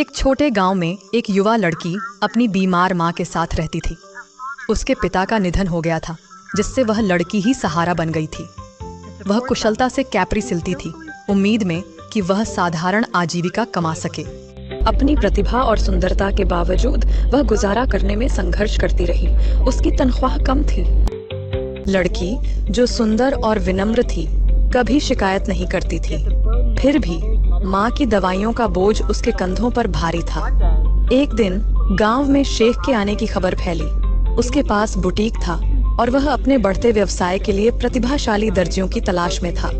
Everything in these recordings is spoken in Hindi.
एक छोटे गांव में एक युवा लड़की अपनी बीमार माँ के साथ रहती थी। उसके पिता का निधन हो गया था, जिससे वह लड़की ही सहारा बन गई थी। वह कुशलता से कैपरी सिलती थी, उम्मीद में कि वह साधारण आजीविका कमा सके। अपनी प्रतिभा और सुंदरता के बावजूद वह गुजारा करने में संघर्ष करती रही। उसकी तनख्वाह कम थी। लड़की, जो सुंदर और विनम्र थी, कभी शिकायत नहीं करती थी। फिर भी माँ की दवाइयों का बोझ उसके कंधों पर भारी था। एक दिन गांव में शेख के आने की खबर फैली। उसके पास बुटीक था और वह अपने बढ़ते व्यवसाय के लिए प्रतिभाशाली दर्जियों की तलाश में था।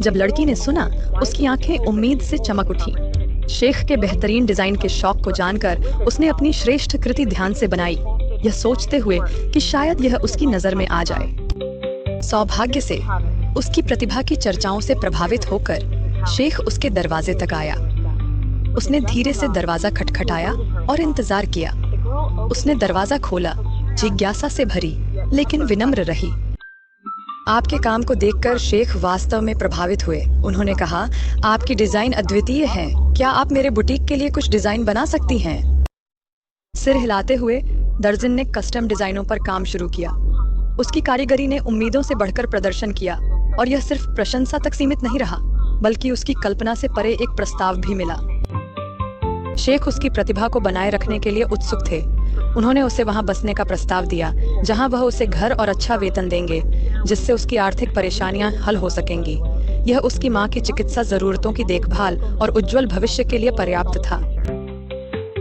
जब लड़की ने सुना, उसकी आंखें उम्मीद से चमक उठी। शेख के बेहतरीन डिजाइन के शौक को जानकर उसने अपनी श्रेष्ठ कृति ध्यान से बनाई, यह सोचते हुए कि शायद यह उसकी नजर में आ जाए। सौभाग्य से उसकी प्रतिभा की चर्चाओं से प्रभावित होकर शेख उसके दरवाजे तक आया। उसने धीरे से दरवाजा खटखटाया और इंतजार किया। उसने दरवाजा खोला, जिज्ञासा से भरी लेकिन विनम्र रही। आपके काम को देखकर शेख वास्तव में प्रभावित हुए। उन्होंने कहा, आपकी डिजाइन अद्वितीय है, क्या आप मेरे बुटीक के लिए कुछ डिजाइन बना सकती हैं? सिर हिलाते हुए दर्जन ने कस्टम डिजाइनों पर काम शुरू किया। उसकी कारीगरी ने उम्मीदों से बढ़कर प्रदर्शन किया और यह सिर्फ प्रशंसा तक सीमित नहीं रहा, बल्कि उसकी कल्पना से परे एक प्रस्ताव भी मिला। शेख उसकी प्रतिभा को बनाए रखने के लिए उत्सुक थे। उन्होंने उसे वहां बसने का प्रस्ताव दिया, जहां वह उसे घर और अच्छा वेतन देंगे, जिससे उसकी आर्थिक परेशानियां हल हो सकेंगी। यह उसकी मां की चिकित्सा जरूरतों की देखभाल और उज्जवल भविष्य के लिए पर्याप्त था।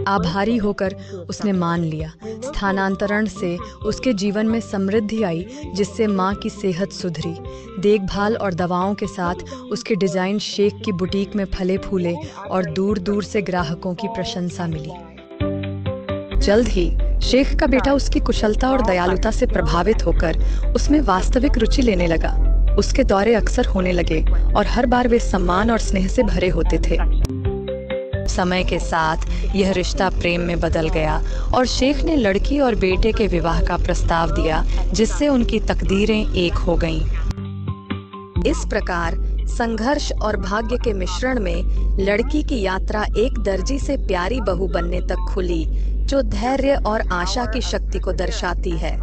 आभारी होकर उसने मान लिया। स्थानांतरण से उसके जीवन में समृद्धि आई, जिससे मां की सेहत सुधरी। देखभाल और दवाओं के साथ उसके डिजाइन शेख की बुटीक में फले फूले और दूर दूर से ग्राहकों की प्रशंसा मिली। जल्द ही शेख का बेटा उसकी कुशलता और दयालुता से प्रभावित होकर उसमें वास्तविक रुचि लेने लगा। उसके दौरे अक्सर होने लगे और हर बार वे सम्मान और स्नेह से भरे होते थे। समय के साथ यह रिश्ता प्रेम में बदल गया और शेख ने लड़की और बेटे के विवाह का प्रस्ताव दिया, जिससे उनकी तकदीरें एक हो गईं। इस प्रकार संघर्ष और भाग्य के मिश्रण में लड़की की यात्रा एक दर्जी से प्यारी बहू बनने तक खुली, जो धैर्य और आशा की शक्ति को दर्शाती है।